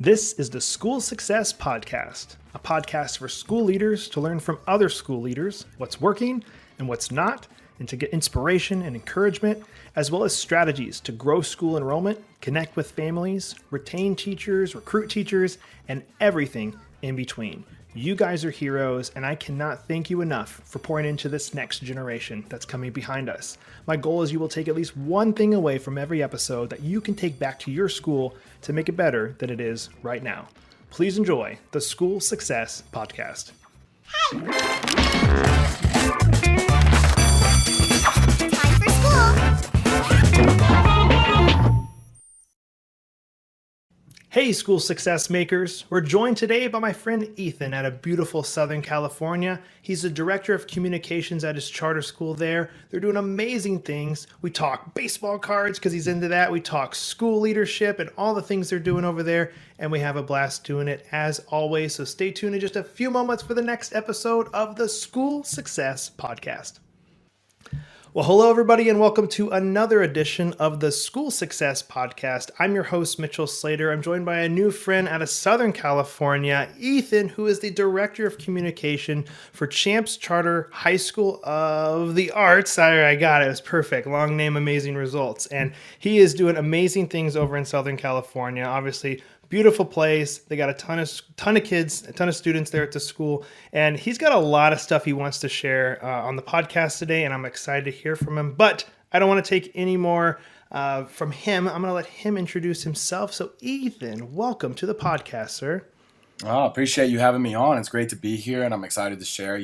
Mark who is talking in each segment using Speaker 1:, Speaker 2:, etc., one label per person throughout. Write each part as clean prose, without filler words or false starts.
Speaker 1: This is the School Success Podcast, a podcast for school leaders to learn from other school leaders what's working and what's not, and to get inspiration and encouragement, as well as strategies to grow school enrollment, connect with families, retain teachers, recruit teachers, and everything in between. You guys are heroes, and I cannot thank you enough for pouring into this next generation that's coming behind us. My goal is you will take at least one thing away from every episode that you can take back to your school to make it better than it is right now. Please enjoy the School Success Podcast.
Speaker 2: Time for school.
Speaker 1: Hey, school success makers. We're joined today by my friend Ethan out of beautiful Southern California. He's the director of communications at his charter school there. They're doing amazing things. We talk baseball cards because he's into that. We talk school leadership and all the things they're doing over there. And we have a blast doing it as always. So stay tuned in just a few moments for the next episode of the School Success Podcast. Well, hello, everybody, and welcome to another edition of the School Success Podcast. I'm your host, Mitchell Slater. I'm joined by a new friend out of Southern California, Ethan, who is the Director of Communication for Champs Charter High School of the Arts. I got it. It was perfect. Long name, amazing results. And he is doing amazing things over in Southern California. Obviously, beautiful place. They got a ton of kids, a ton of students there at the school, and he's got a lot of stuff he wants to share on the podcast today, and I'm excited to hear from him. But I don't want to take any more from him. I'm going to let him introduce himself. So, Ethan, welcome to the podcast, sir.
Speaker 3: Oh, appreciate you having me on. It's great to be here, and I'm excited to share,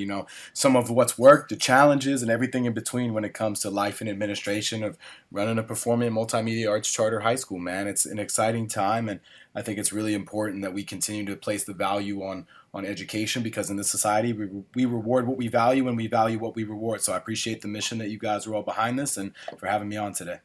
Speaker 3: some of what's worked, the challenges, and everything in between when it comes to life and administration of running a performing multimedia arts charter high school, man. It's an exciting time, and I think it's really important that we continue to place the value on education, because in this society, we reward what we value, and we value what we reward. So I appreciate the mission that you guys are all behind this, and for having me on today.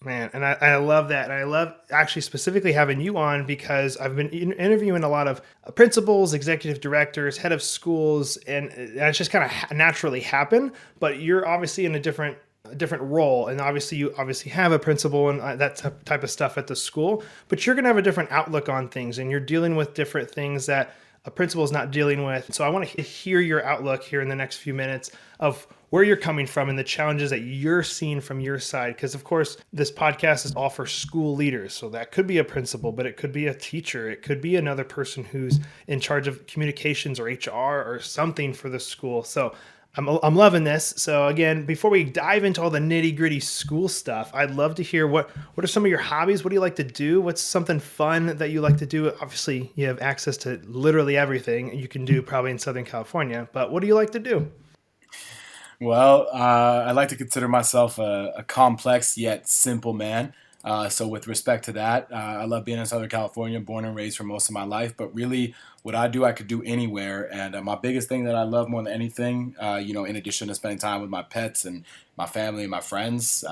Speaker 1: Man, and I love that. And I love actually specifically having you on because I've been interviewing a lot of principals, executive directors, head of schools, and it's just kind of naturally happened. But you're obviously in a different role, and obviously you have a principal and that type of stuff at the school, but you're going to have a different outlook on things, and you're dealing with different things that a principal is not dealing with. So I want to hear your outlook here in the next few minutes of where you're coming from and the challenges that you're seeing from your side. Because, of course, this podcast is all for school leaders. So that could be a principal, but it could be a teacher. It could be another person who's in charge of communications or HR or something for the school. So I'm loving this. So again, before we dive into all the nitty gritty school stuff, I'd love to hear what are some of your hobbies? What do you like to do? What's something fun that you like to do? Obviously, you have access to literally everything you can do probably in Southern California, but what do you like to do?
Speaker 3: Well, I like to consider myself a complex yet simple man. So with respect to that, I love being in Southern California, born and raised for most of my life. But really, what I do, I could do anywhere. And my biggest thing that I love more than anything, in addition to spending time with my pets and my family and my friends,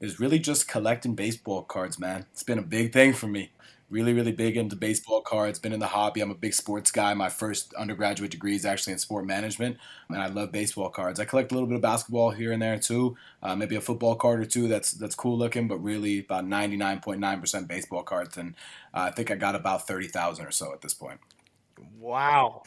Speaker 3: is really just collecting baseball cards, man. It's been a big thing for me. Really, really big into baseball cards, been in the hobby. I'm a big sports guy. My first undergraduate degree is actually in sport management, and I love baseball cards. I collect a little bit of basketball here and there too, maybe a football card or two that's cool looking, but really about 99.9% baseball cards, and I think I got about 30,000 or so at this point.
Speaker 1: Wow.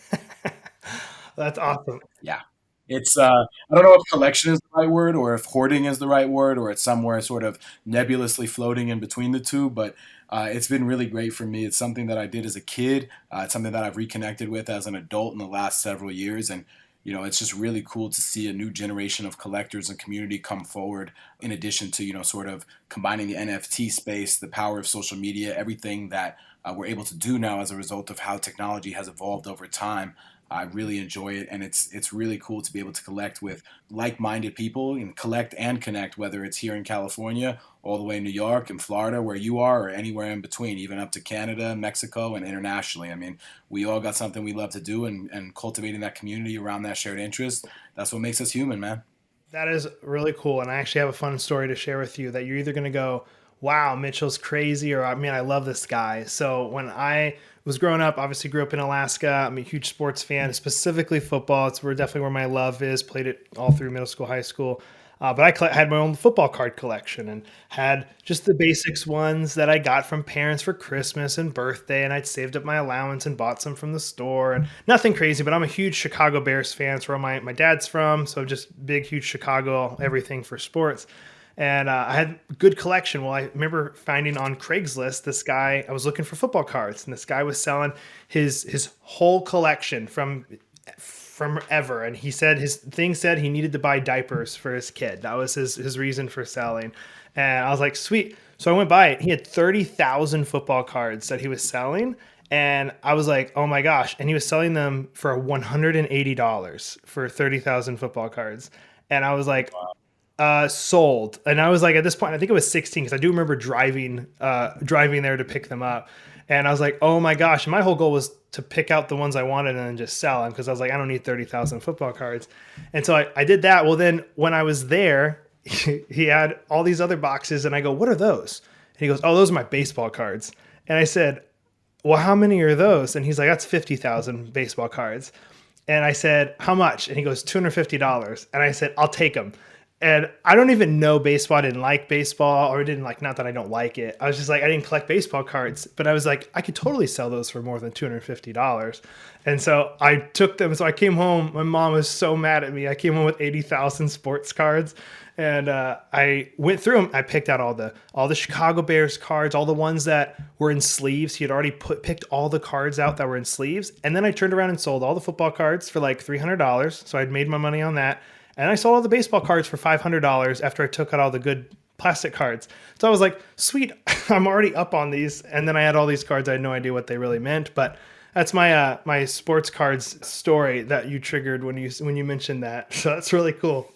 Speaker 1: That's awesome.
Speaker 3: Yeah. It's, I don't know if collection is the right word or if hoarding is the right word, or it's somewhere sort of nebulously floating in between the two, but it's been really great for me. It's something that I did as a kid. It's something that I've reconnected with as an adult in the last several years. And, it's just really cool to see a new generation of collectors and community come forward, in addition to, sort of combining the NFT space, the power of social media, everything that we're able to do now as a result of how technology has evolved over time. I really enjoy it, and it's really cool to be able to collect with like-minded people and collect and connect, whether it's here in California, all the way in New York and Florida, where you are, or anywhere in between, even up to Canada, Mexico, and internationally. I mean, we all got something we love to do, and cultivating that community around that shared interest, that's what makes us human, man.
Speaker 1: That is really cool, and I actually have a fun story to share with you that you're either going to go, wow, Mitchell's crazy, or I love this guy. So when I was growing up, obviously grew up in Alaska. I'm a huge sports fan, specifically football. It's definitely where my love is. Played it all through middle school, high school. But had my own football card collection and had just the basics ones that I got from parents for Christmas and birthday. And I'd saved up my allowance and bought some from the store, and nothing crazy, but I'm a huge Chicago Bears fan. It's where my dad's from. So just big, huge Chicago, everything for sports. And I had a good collection. Well, I remember finding on Craigslist this guy. I was looking for football cards, and this guy was selling his whole collection from ever. And his thing said he needed to buy diapers for his kid. That was his reason for selling. And I was like, sweet. So I went by it. He had 30,000 football cards that he was selling. And I was like, oh my gosh. And he was selling them for $180 for 30,000 football cards. And I was like, sold. And I was like, at this point, I think it was 16, because I do remember driving there to pick them up. And I was like, oh my gosh. And my whole goal was to pick out the ones I wanted and then just sell them, because I was like, I don't need 30,000 football cards. And so I did that. Well, then when I was there, he had all these other boxes, and I go, what are those? And he goes, oh, those are my baseball cards. And I said, well, how many are those? And he's like, that's 50,000 baseball cards. And I said, how much? And he goes, $250. And I said, I'll take them. And I don't even know baseball. I didn't like baseball, or didn't like, not that I don't like it. I was just like, I didn't collect baseball cards, but I was like, I could totally sell those for more than $250. And so I took them. So I came home. My mom was so mad at me. I came home with 80,000 sports cards, and I went through them. I picked out all the Chicago Bears cards, all the ones that were in sleeves. He had already picked all the cards out that were in sleeves. And then I turned around and sold all the football cards for like $300. So I'd made my money on that. And I sold all the baseball cards for $500 after I took out all the good plastic cards. So I was like, sweet, I'm already up on these. And then I had all these cards. I had no idea what they really meant. But that's my my sports cards story that you triggered when you mentioned that. So that's really cool.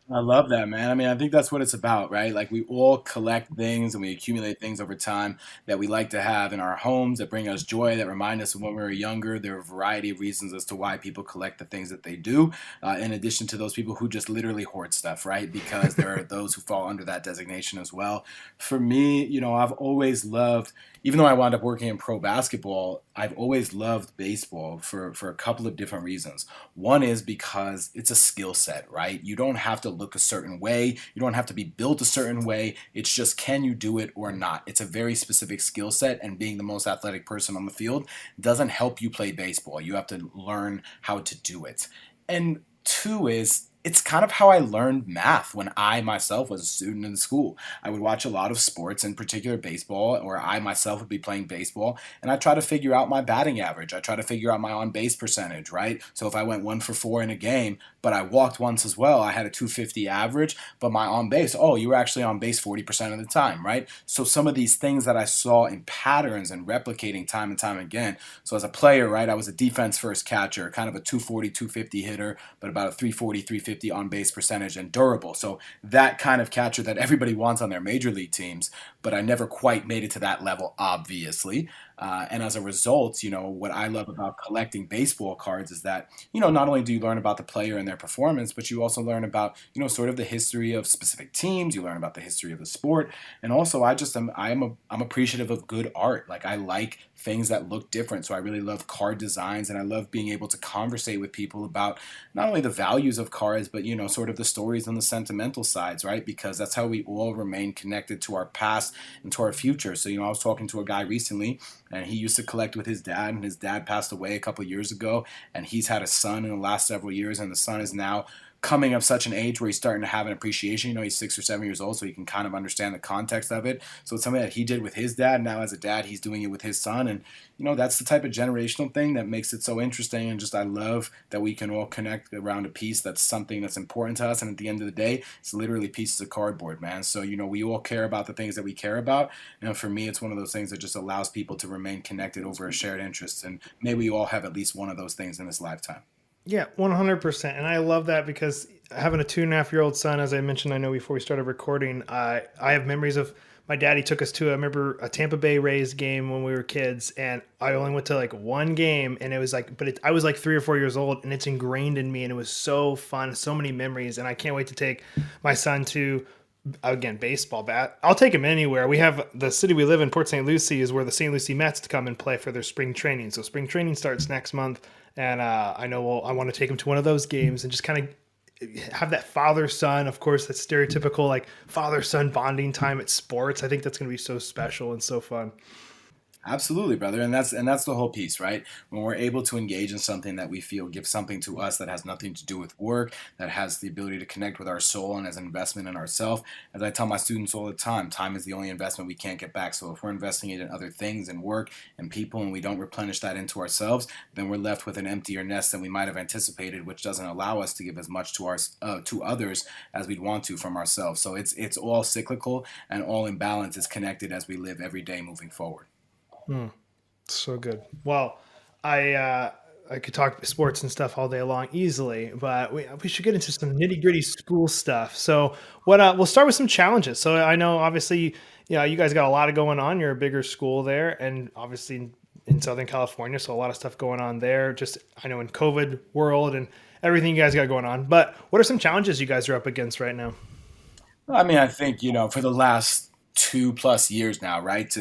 Speaker 3: I love that, man. I mean, I think that's what it's about, right? Like, we all collect things and we accumulate things over time that we like to have in our homes that bring us joy, that remind us of when we were younger. There are a variety of reasons as to why people collect the things that they do, in addition to those people who just literally hoard stuff, right? Because there are those who fall under that designation as well. For me, I've always loved, even though I wound up working in pro basketball, I've always loved baseball for a couple of different reasons. One is because it's a skill set, right? You don't have to look a certain way. You don't have to be built a certain way. It's just, can you do it or not? It's a very specific skill set, and being the most athletic person on the field doesn't help you play baseball. You have to learn how to do it. And two is, it's kind of how I learned math when I myself was a student in school. I would watch a lot of sports, in particular baseball, or I myself would be playing baseball, and I try to figure out my batting average. I try to figure out my on-base percentage, right? So if I went 1 for 4 in a game, but I walked once as well, I had a 250 average, but my on-base, oh, you were actually on base 40% of the time, right? So some of these things that I saw in patterns and replicating time and time again. So as a player, right, I was a defense-first catcher, kind of a 240, 250 hitter, but about a 340, 350 on base percentage, and durable. So that kind of catcher that everybody wants on their major league teams, but I never quite made it to that level, obviously. And as a result, what I love about collecting baseball cards is that, not only do you learn about the player and their performance, but you also learn about, sort of the history of specific teams. You learn about the history of the sport. And also, I'm appreciative of good art. Like, I like things that look different. So I really love card designs, and I love being able to conversate with people about not only the values of cards, but, sort of the stories and the sentimental sides, right? Because that's how we all remain connected to our past and to our future. So, I was talking to a guy recently, and he used to collect with his dad, and his dad passed away a couple of years ago, and he's had a son in the last several years, and the son is now coming of such an age where he's starting to have an appreciation. He's 6 or 7 years old, so he can kind of understand the context of it. So it's something that he did with his dad. Now as a dad, he's doing it with his son. And, that's the type of generational thing that makes it so interesting. And just, I love that we can all connect around a piece that's something that's important to us. And at the end of the day, it's literally pieces of cardboard, man. So, we all care about the things that we care about. For me, it's one of those things that just allows people to remain connected over a shared interest. And may we all have at least one of those things in this lifetime.
Speaker 1: Yeah, 100%. And I love that, because having a 2.5-year-old son, as I mentioned, I know before we started recording, I have memories of my daddy took us to, I remember, a Tampa Bay Rays game when we were kids, and I only went to like one game, and it was like, I was like 3 or 4 years old, and it's ingrained in me, and it was so fun, so many memories, and I can't wait to take my son to, again, baseball bat. I'll take him anywhere. We have the city we live in, Port St. Lucie, is where the St. Lucie Mets come and play for their spring training. So spring training starts next month, and I know I want to take him to one of those games and just kind of have that father son, of course, that stereotypical like father son bonding time at sports. I think that's going to be so special and so fun.
Speaker 3: Absolutely, brother, and that's the whole piece, right? When we're able to engage in something that we feel gives something to us that has nothing to do with work, that has the ability to connect with our soul and as an investment in ourselves. As I tell my students all the time is the only investment we can't get back. So if we're investing it in other things and work and people, and we don't replenish that into ourselves, then we're left with an emptier nest than we might have anticipated, which doesn't allow us to give as much to others as we'd want to from ourselves. So it's all cyclical, and all imbalance is connected as we live every day moving forward.
Speaker 1: So good. Well, I could talk sports and stuff all day long easily, but we should get into some nitty gritty school stuff. So we'll start with some challenges. So I know obviously, you guys got a lot of going on. You're a bigger school there, and obviously in Southern California, so a lot of stuff going on there. Just I know in COVID world and everything you guys got going on. But what are some challenges you guys are up against right now?
Speaker 3: I mean, I think, for the last 2+ years now, right?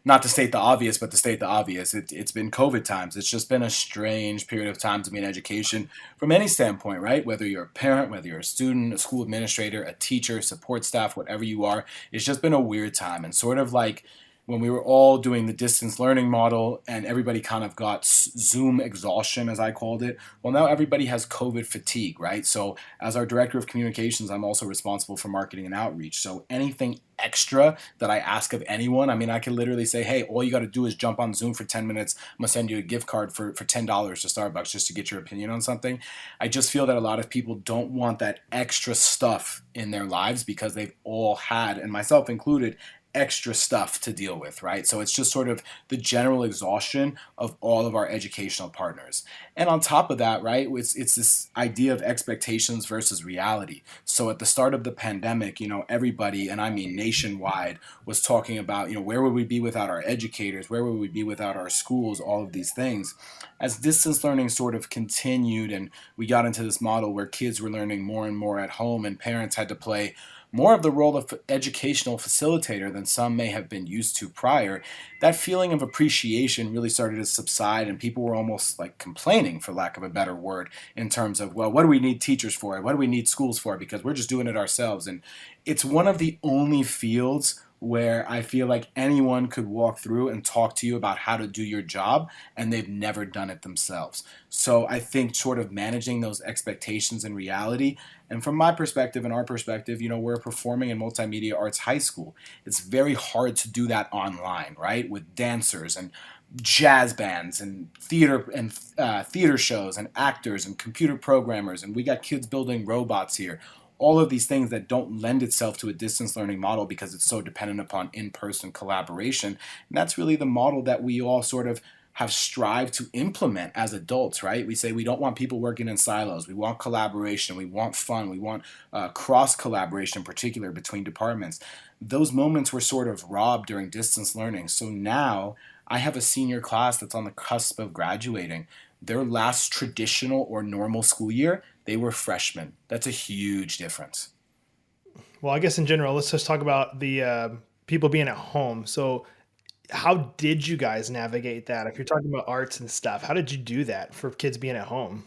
Speaker 3: Not to state the obvious, but to state the obvious, it's been COVID times. It's just been a strange period of time to be in education from any standpoint, right? Whether you're a parent, whether you're a student, a school administrator, a teacher, support staff, whatever you are, it's just been a weird time. And sort of like when we were all doing the distance learning model and everybody kind of got Zoom exhaustion, as I called it. Well, now everybody has COVID fatigue, right? So as our director of communications, I'm also responsible for marketing and outreach. So anything extra that I ask of anyone, I mean, I can literally say, hey, all you got to do is jump on Zoom for 10 minutes. I'm going to send you a gift card for $10 to Starbucks just to get your opinion on something. I just feel that a lot of people don't want that extra stuff in their lives because they've all had, and myself included, extra stuff to deal with, right? So it's just sort of the general exhaustion of all of our educational partners. And on top of that, right, it's this idea of expectations versus reality. So at the start of the pandemic, everybody, and I mean nationwide, was talking about, where would we be without our educators? Where would we be without our schools? All of these things. As distance learning sort of continued and we got into this model where kids were learning more and more at home and parents had to play more of the role of educational facilitator than some may have been used to prior, that feeling of appreciation really started to subside, and people were almost like complaining, for lack of a better word, in terms of, well, what do we need teachers for? What do we need schools for? Because we're just doing it ourselves. And it's one of the only fields where I feel like anyone could walk through and talk to you about how to do your job, and they've never done it themselves. So I think sort of managing those expectations and reality, and from my perspective and our perspective, we're a performing and multimedia arts high school. It's very hard to do that online, right? With dancers and jazz bands and theater shows and actors and computer programmers, and we got kids building robots here. All of these things that don't lend itself to a distance learning model because it's so dependent upon in-person collaboration. And that's really the model that we all sort of have strived to implement as adults, right? We say we don't want people working in silos. We want collaboration. We want fun. We want cross-collaboration, in particular, between departments. Those moments were sort of robbed during distance learning. So now I have a senior class that's on the cusp of graduating. Their last traditional or normal school year, they were freshmen. That's a huge difference.
Speaker 1: Well, I guess in general, let's just talk about the people being at home. So how did you guys navigate that? If you're talking about arts and stuff, how did you do that for kids being at home?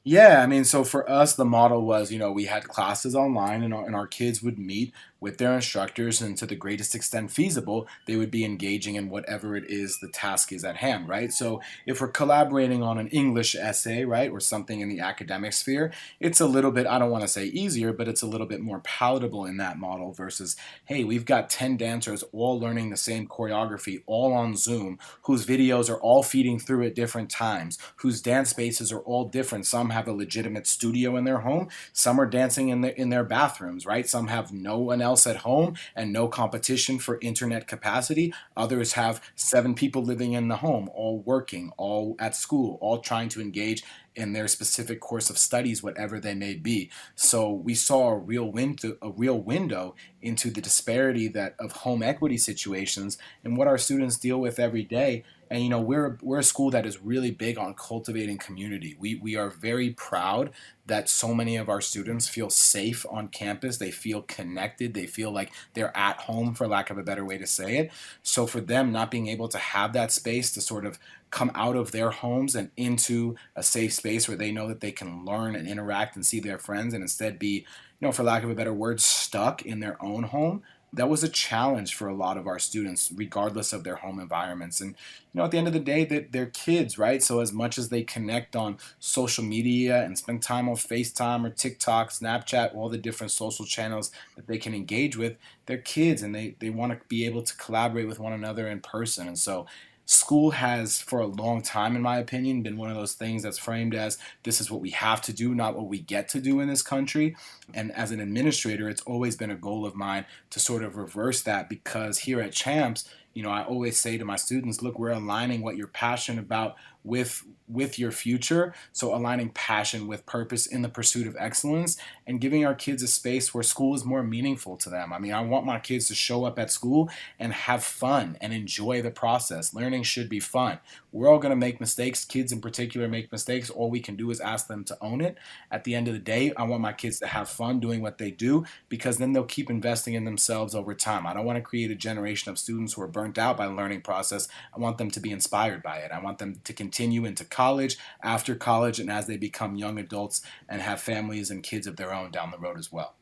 Speaker 3: Yeah, I mean, so for us, the model was, we had classes online and our kids would meet with their instructors, and to the greatest extent feasible, they would be engaging in whatever it is the task is at hand, right? So if we're collaborating on an English essay, right, or something in the academic sphere, it's a little bit, I don't want to say easier, but it's a little bit more palatable in that model versus, hey, we've got 10 dancers all learning the same choreography, all on Zoom, whose videos are all feeding through at different times, whose dance spaces are all different. Some have a legitimate studio in their home, some are dancing in their bathrooms, right? Some have no one else at home and no competition for internet capacity. Others have 7 people living in the home, all working, all at school, all trying to engage in their specific course of studies, whatever they may be. So we saw a real window into the disparity that of home equity situations and what our students deal with every day. And we're a school that is really big on cultivating community. We are very proud that so many of our students feel safe on campus. They feel connected. They feel like they're at home, for lack of a better way to say it. So for them, not being able to have that space to sort of come out of their homes and into a safe space where they know that they can learn and interact and see their friends, and instead be, for lack of a better word, stuck in their own home. That was a challenge for a lot of our students, regardless of their home environments. And, at the end of the day, they're kids, right? So as much as they connect on social media and spend time on FaceTime or TikTok, Snapchat, all the different social channels that they can engage with, they're kids, and they want to be able to collaborate with one another in person. And so school has, for a long time, in my opinion, been one of those things that's framed as this is what we have to do, not what we get to do in this country. And as an administrator, it's always been a goal of mine to sort of reverse that, because here at Champs, I always say to my students, look, we're aligning what you're passionate about with your future. So aligning passion with purpose in the pursuit of excellence, and giving our kids a space where school is more meaningful to them. I mean, I want my kids to show up at school and have fun and enjoy the process. Learning should be fun. We're all going to make mistakes. Kids in particular make mistakes. All we can do is ask them to own it. At the end of the day, I want my kids to have fun doing what they do, because then they'll keep investing in themselves over time. I don't want to create a generation of students who are burnt out by the learning process. I want them to be inspired by it. I want them to continue into college, after college, and as they become young adults and have families and kids of their own down the road as well.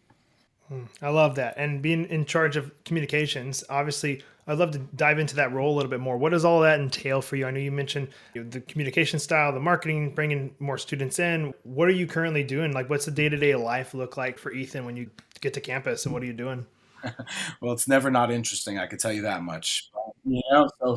Speaker 1: I love that. And being in charge of communications, obviously, I'd love to dive into that role a little bit more. What does all that entail for you? I know you mentioned the communication style, the marketing, bringing more students in. What are you currently doing? Like, what's the day-to-day life look like for Ethan when you get to campus, and what are you doing?
Speaker 3: Well, it's never not interesting, I could tell you that much.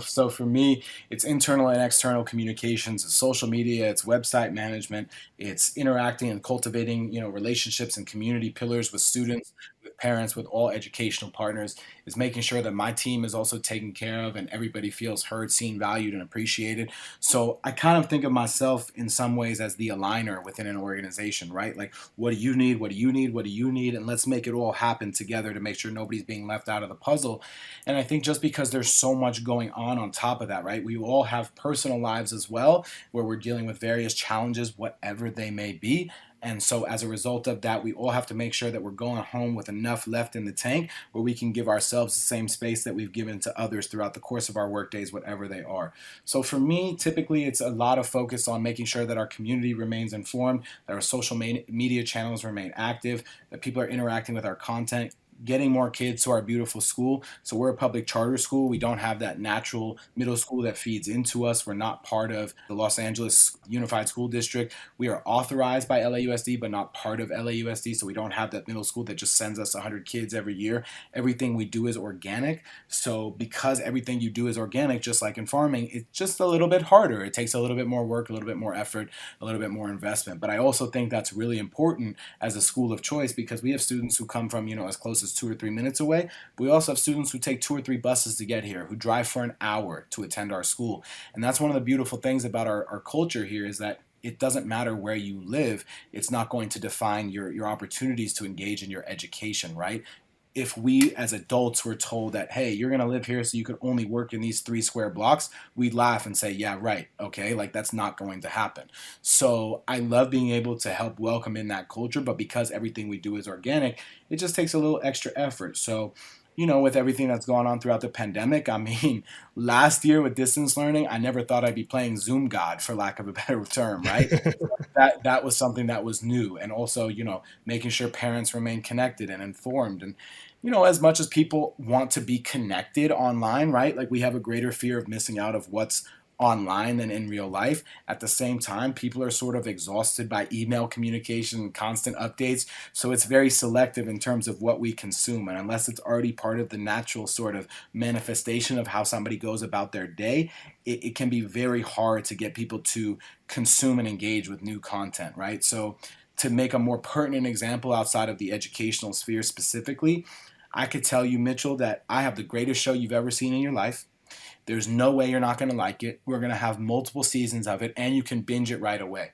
Speaker 3: So for me, it's internal and external communications, it's social media, it's website management, it's interacting and cultivating, relationships and community pillars with students, with parents, with all educational partners, is making sure that my team is also taken care of and everybody feels heard, seen, valued, and appreciated. So I kind of think of myself in some ways as the aligner within an organization, right? Like, what do you need? What do you need? What do you need? And let's make it all happen together to make sure nobody's being left out of the puzzle. And I think just because there's so much going on top of that, right? We all have personal lives as well, where we're dealing with various challenges, whatever they may be. And so as a result of that, we all have to make sure that we're going home with enough left in the tank where we can give ourselves the same space that we've given to others throughout the course of our work days, whatever they are. So for me, typically, it's a lot of focus on making sure that our community remains informed, that our social media channels remain active, that people are interacting with our content, getting more kids to our beautiful school. So we're a public charter school. We don't have that natural middle school that feeds into us. We're not part of the Los Angeles Unified School District. We are authorized by LAUSD, but not part of LAUSD. So we don't have that middle school that just sends us 100 kids every year. Everything we do is organic. So because everything you do is organic, just like in farming, it's just a little bit harder. It takes a little bit more work, a little bit more effort, a little bit more investment. But I also think that's really important as a school of choice, because we have students who come from, as close as 2 or 3 minutes away. But we also have students who take 2 or 3 buses to get here, who drive for an hour to attend our school. And that's one of the beautiful things about our culture here, is that it doesn't matter where you live. It's not going to define your opportunities to engage in your education, right? If we as adults were told that, hey, you're going to live here so you could only work in these 3 square blocks, we'd laugh and say, yeah, right. Okay. Like, that's not going to happen. So I love being able to help welcome in that culture, but because everything we do is organic, it just takes a little extra effort. So, with everything that's gone on throughout the pandemic, I mean, last year with distance learning, I never thought I'd be playing Zoom God, for lack of a better term, right? that was something that was new. And also, making sure parents remain connected and informed. And, as much as people want to be connected online, right? Like, we have a greater fear of missing out of what's online than in real life. At the same time, people are sort of exhausted by email communication and constant updates. So it's very selective in terms of what we consume. And unless it's already part of the natural sort of manifestation of how somebody goes about their day, it can be very hard to get people to consume and engage with new content, right? So to make a more pertinent example outside of the educational sphere specifically, I could tell you, Mitchell, that I have the greatest show you've ever seen in your life. There's no way you're not going to like it. We're going to have multiple seasons of it, and you can binge it right away.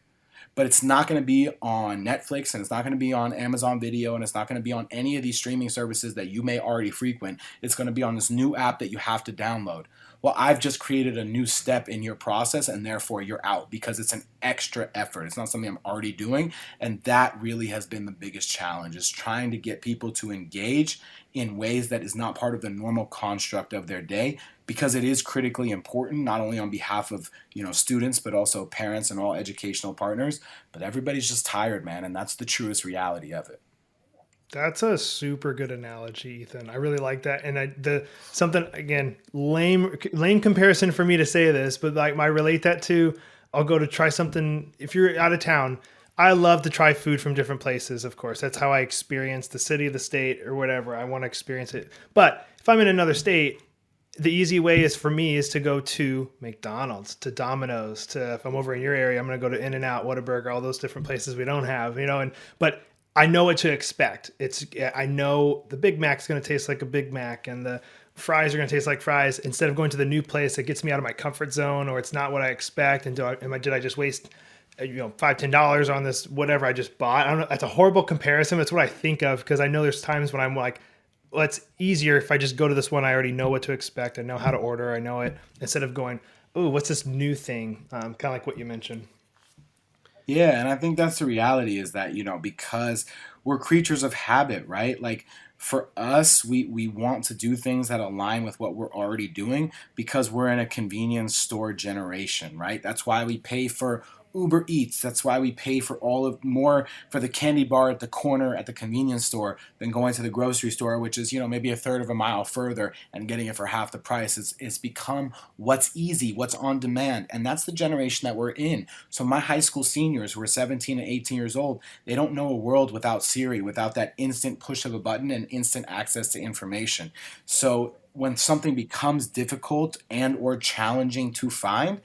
Speaker 3: But it's not going to be on Netflix, and it's not going to be on Amazon Video, and it's not going to be on any of these streaming services that you may already frequent. It's going to be on this new app that you have to download. Well, I've just created a new step in your process, and therefore you're out, because it's an extra effort. It's not something I'm already doing, and that really has been the biggest challenge, is trying to get people to engage in ways that is not part of the normal construct of their day, because it is critically important, not only on behalf of, students, but also parents and all educational partners. But everybody's just tired, man. And that's the truest reality of it.
Speaker 1: That's a super good analogy, Ethan. I really like that. And the something again, lame comparison for me to say this, but like I relate that to, I'll go to try something. If you're out of town, I love to try food from different places. Of course, that's how I experience the city, the state, or whatever. I want to experience it. But if I'm in another state, the easy way is for me is to go to McDonald's, to Domino's, to, if I'm over in your area, I'm going to go to In-N-Out, Whataburger, all those different places we don't have, but I know what to expect. I know the Big Mac's going to taste like a Big Mac and the fries are going to taste like fries, instead of going to the new place that gets me out of my comfort zone, or it's not what I expect. And did I just waste $5-10 on this, whatever I just bought? I don't know. That's a horrible comparison. That's what I think of, because I know there's times when I'm like, well, it's easier if I just go to this one. I already know what to expect. I know how to order. I know it, instead of going, oh, what's this new thing? Kind of like what you mentioned.
Speaker 3: Yeah, and I think that's the reality, is that, because we're creatures of habit, right? Like for us, we want to do things that align with what we're already doing, because we're in a convenience store generation, right? That's why we pay for Uber Eats. That's why we pay for more for the candy bar at the corner at the convenience store than going to the grocery store, which is, maybe a third of a mile further, and getting it for half the price. It's become what's easy, what's on demand. And that's the generation that we're in. So my high school seniors who are 17 and 18 years old, they don't know a world without Siri, without that instant push of a button and instant access to information. So when something becomes difficult and or challenging to find,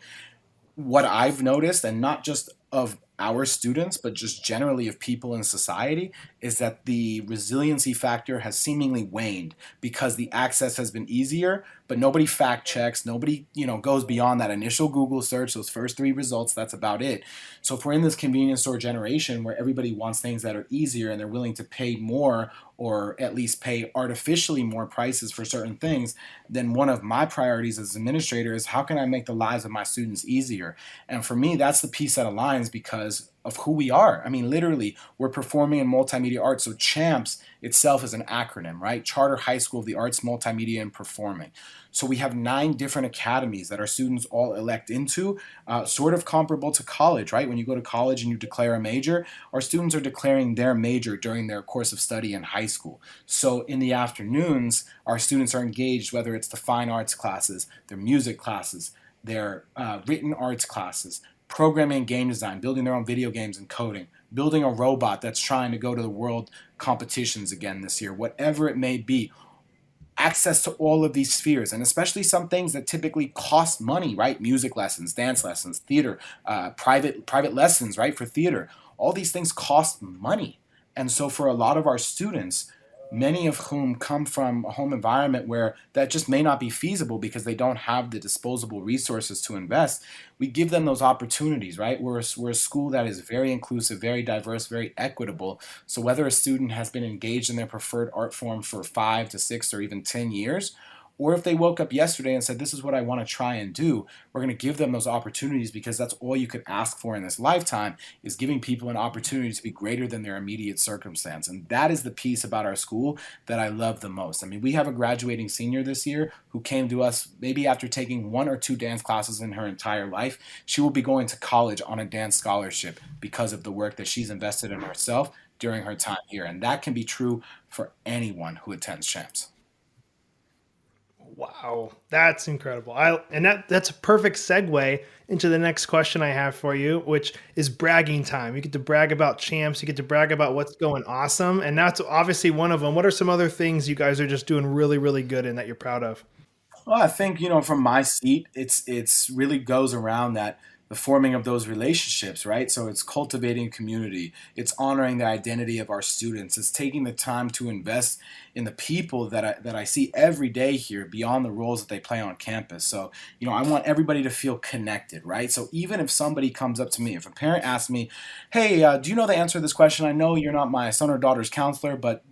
Speaker 3: what I've noticed, and not just of our students, but just generally of people in society, is that the resiliency factor has seemingly waned, because the access has been easier, but nobody fact checks. Nobody, goes beyond that initial Google search, those first 3 results. That's about it. So if we're in this convenience store generation where everybody wants things that are easier and they're willing to pay more, or at least pay artificially more prices for certain things, then one of my priorities as administrator is, how can I make the lives of my students easier? And for me, that's the piece that aligns because of who we are. I mean, literally, we're performing in multimedia arts. So CHAMPS itself is an acronym, right? Charter High School of the Arts, Multimedia, and Performing. So we have 9 different academies that our students all elect into, sort of comparable to college, right? When you go to college and you declare a major, our students are declaring their major during their course of study in high school. So in the afternoons, our students are engaged, whether it's the fine arts classes, their music classes, their written arts classes, programming and game design, building their own video games and coding, building a robot that's trying to go to the world competitions again this year, whatever it may be. Access to all of these spheres, and especially some things that typically cost money, right? Music lessons, dance lessons, theater, private lessons, right? For theater. All these things cost money. And so for a lot of our students, many of whom come from a home environment where that just may not be feasible because they don't have the disposable resources to invest, we give them those opportunities, right? We're a school that is very inclusive, very diverse, very equitable. So whether a student has been engaged in their preferred art form for 5 to 6 or even 10 years, or if they woke up yesterday and said, this is what I want to try and do, we're going to give them those opportunities, because that's all you could ask for in this lifetime, is giving people an opportunity to be greater than their immediate circumstance. And that is the piece about our school that I love the most. I mean, we have a graduating senior this year who came to us maybe after taking 1 or 2 dance classes in her entire life. She will be going to college on a dance scholarship because of the work that she's invested in herself during her time here. And that can be true for anyone who attends CHAMPS.
Speaker 1: Wow, that's incredible. That's a perfect segue into the next question I have for you, which is bragging time. You get to brag about CHAMPS, you get to brag about what's going awesome, and that's obviously one of them. What are some other things you guys are just doing really, really good and that you're proud of?
Speaker 3: Well, I think, from my seat, it's really goes around that the forming of those relationships, right? So it's cultivating community. It's honoring the identity of our students. It's taking the time to invest in the people that I see every day here beyond the roles that they play on campus. So, I want everybody to feel connected, right? So even if somebody comes up to me, if a parent asks me, hey, do you know the answer to this question? I know you're not my son or daughter's counselor, but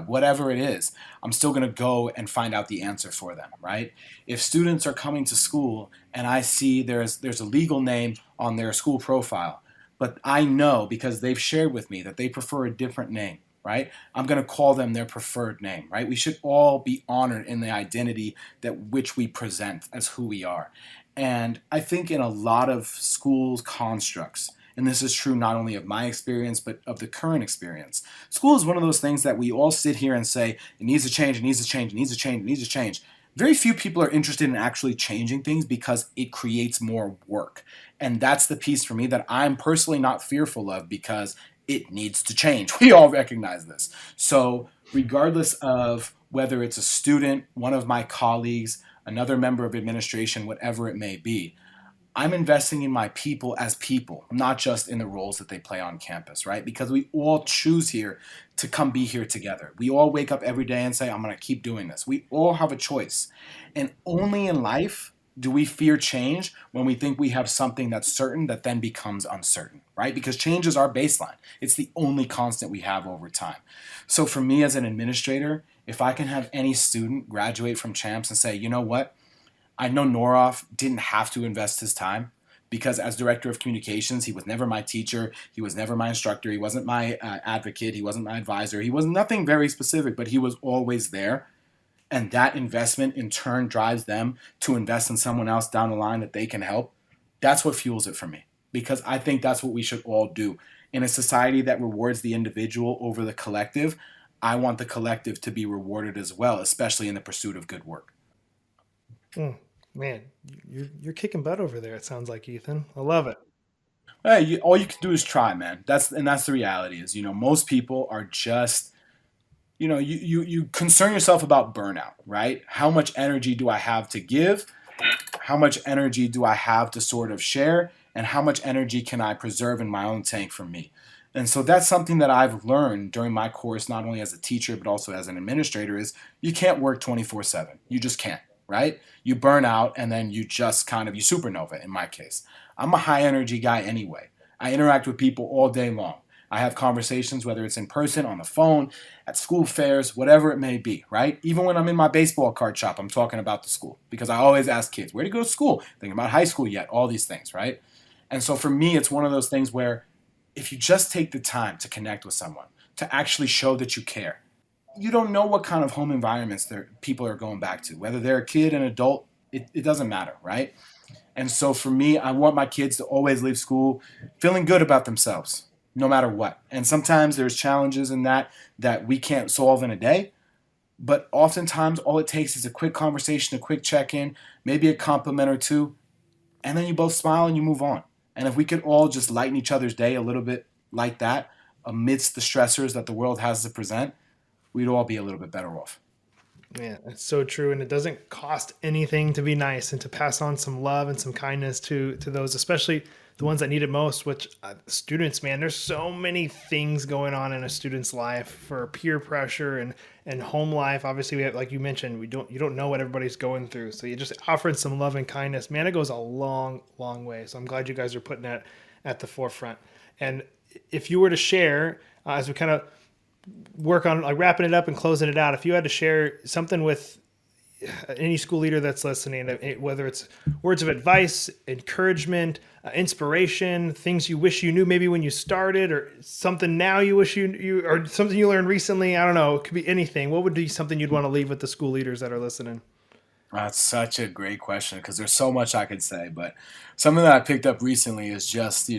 Speaker 3: whatever it is, I'm still going to go and find out the answer for them, right? If students are coming to school and I see there's a legal name on their school profile, but I know because they've shared with me that they prefer a different name, right? I'm going to call them their preferred name, right? We should all be honored in the identity that which we present as who we are. And I think in a lot of schools constructs, and this is true not only of my experience, but of the current experience, school is one of those things that we all sit here and say, it needs to change, it needs to change, it needs to change, it needs to change. Very few people are interested in actually changing things because it creates more work. And that's the piece for me that I'm personally not fearful of, because it needs to change. We all recognize this. So regardless of whether it's a student, one of my colleagues, another member of administration, whatever it may be, I'm investing in my people as people, not just in the roles that they play on campus, right? Because we all choose here to come be here together. We all wake up every day and say, I'm going to keep doing this. We all have a choice. And only in life do we fear change when we think we have something that's certain that then becomes uncertain, right? Because change is our baseline. It's the only constant we have over time. So for me as an administrator, if I can have any student graduate from Champs and say, you know what? I know Norof didn't have to invest his time, because as director of communications, he was never my teacher. He was never my instructor. He wasn't my advocate. He wasn't my advisor. He was nothing very specific, but he was always there. And that investment in turn drives them to invest in someone else down the line that they can help. That's what fuels it for me, because I think that's what we should all do. In a society that rewards the individual over the collective, I want the collective to be rewarded as well, especially in the pursuit of good work.
Speaker 1: Man, you're kicking butt over there, it sounds like, Ethan. I love it.
Speaker 3: Hey, all you can do is try, man. That's the reality is, most people are just, you concern yourself about burnout, right? How much energy do I have to give? How much energy do I have to sort of share? And how much energy can I preserve in my own tank for me? And so that's something that I've learned during my course, not only as a teacher, but also as an administrator, is you can't work 24/7. You just can't. Right? You burn out and then you just you supernova in my case. I'm a high energy guy anyway. I interact with people all day long. I have conversations, whether it's in person, on the phone, at school fairs, whatever it may be, right? Even when I'm in my baseball card shop, I'm talking about the school, because I always ask kids, where do you go to school? Thinking about high school yet? All these things, right? And so for me, it's one of those things where if you just take the time to connect with someone, to actually show that you care, you don't know what kind of home environments people are going back to. Whether they're a kid, an adult, it doesn't matter, right? And so for me, I want my kids to always leave school feeling good about themselves, no matter what. And sometimes there's challenges in that we can't solve in a day. But oftentimes, all it takes is a quick conversation, a quick check-in, maybe a compliment or two, and then you both smile and you move on. And if we could all just lighten each other's day a little bit like that, amidst the stressors that the world has to present, we'd all be a little bit better off.
Speaker 1: Yeah, it's so true. And it doesn't cost anything to be nice and to pass on some love and some kindness to those, especially the ones that need it most, which students, man, there's so many things going on in a student's life for peer pressure and home life. Obviously, we have, like you mentioned, you don't know what everybody's going through. So you just offering some love and kindness, man, it goes a long, long way. So I'm glad you guys are putting that at the forefront. And if you were to share, as we kind of work on like wrapping it up and closing it out, if you had to share something with any school leader that's listening, whether it's words of advice, encouragement, inspiration, things you wish you knew maybe when you started, or something now you wish you or something you learned recently, I don't know, it could be anything. What would be something you'd want to leave with the school leaders that are listening?
Speaker 3: That's such a great question, because there's so much I could say, but something that I picked up recently is just,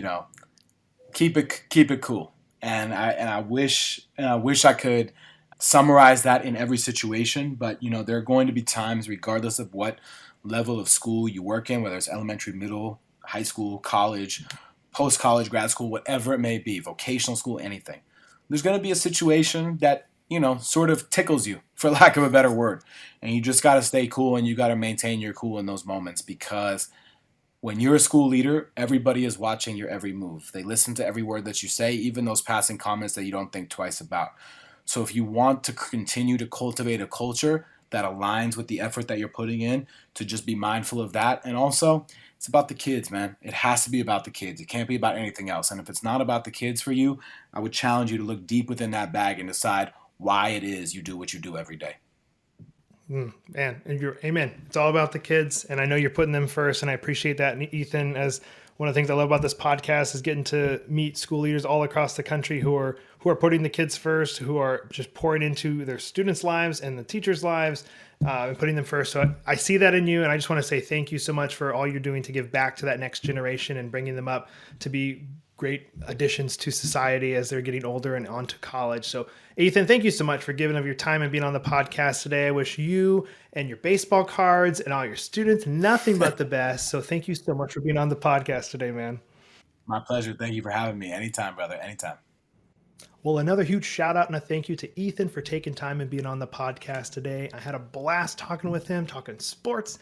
Speaker 3: keep it cool. And I wish I could summarize that in every situation, but there are going to be times, regardless of what level of school you work in, whether it's elementary, middle, high school, college, post-college, grad school, whatever it may be, vocational school, anything. There's going to be a situation that sort of tickles you, for lack of a better word, and you just got to stay cool and you got to maintain your cool in those moments, because when you're a school leader, everybody is watching your every move. They listen to every word that you say, even those passing comments that you don't think twice about. So if you want to continue to cultivate a culture that aligns with the effort that you're putting in, to just be mindful of that. And also, it's about the kids, man. It has to be about the kids. It can't be about anything else. And if it's not about the kids for you, I would challenge you to look deep within that bag and decide why it is you do what you do every day.
Speaker 1: Man, and amen. It's all about the kids, and I know you're putting them first, and I appreciate that. And Ethan, as one of the things I love about this podcast is getting to meet school leaders all across the country who are who are putting the kids first, who are just pouring into their students' lives and the teachers' lives, and putting them first. So I see that in you, and I just want to say thank you so much for all you're doing to give back to that next generation and bringing them up to be great additions to society as they're getting older and on to college. So Ethan, thank you so much for giving up your time and being on the podcast today. I wish you and your baseball cards and all your students nothing but the best. So thank you so much for being on the podcast today, man.
Speaker 3: My pleasure. Thank you for having me. Anytime, brother. Anytime.
Speaker 1: Well, another huge shout out and a thank you to Ethan for taking time and being on the podcast today. I had a blast talking with him, talking sports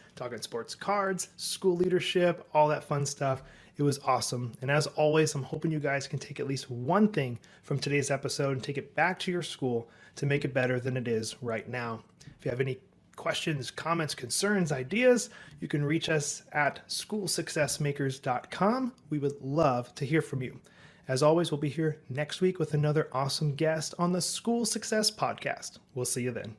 Speaker 1: cards, school leadership, all that fun stuff. It was awesome. And as always, I'm hoping you guys can take at least one thing from today's episode and take it back to your school to make it better than it is right now. If you have any questions, comments, concerns, ideas, you can reach us at schoolsuccessmakers.com. We would love to hear from you. As always, we'll be here next week with another awesome guest on the School Success Podcast. We'll see you then.